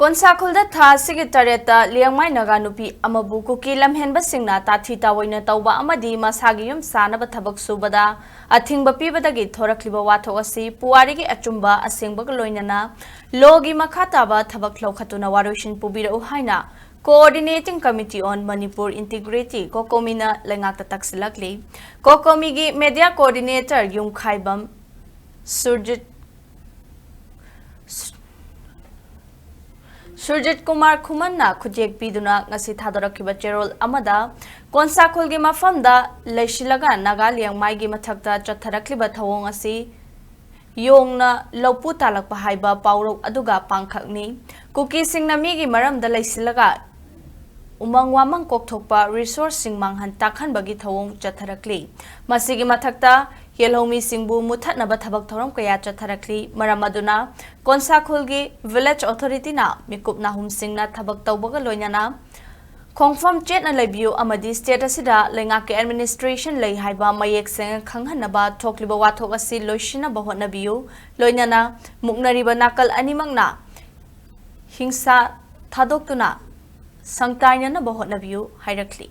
Konsakhul da Liangmai Liangmai naga nupi amabu Kuki lamhenba singna tathi tawoina tauba amadi masagi yum sanaba thabak subada athingba pibadagi thorakliba wathok asi puwarigi achumba asengbaga loinana logi makhataba thabak loukhattuna Waroisin Pubirak-U haina Coordinating Committee on Manipur Integrity Cocomi na leingakta taksillakli Cocomi gi Media Coordinator Imphal Surjit Kumar Kumanna Kujek Piduna ngasi thadarakiba cherol amada Konsakhul gi mafamda leishilaga naga Liangmai gi mathakta chatharakliba thawong asi yongna lopu talakpa haiba paurok aduga pangkhakni Kuki singna migi maramda leisilaga umang wamang kokthokpa resource sing manghan takhan bagi thawong chatharakli masigi mathakta yelhomi singbu muthatnaba thabak thoram kaya chatharakli maramaduna Konsakhul gi village authority na mikup nahum singna thabak tawbaga loinana khongfam chetna lebiu amadi state asida leingakta administration lei haiba mayek seng khanghanaba thokliba wathok asi loishina bahona biu loinana muknariba nakal animangna hingsa thadoktuna sangtainana bahona biu hairakli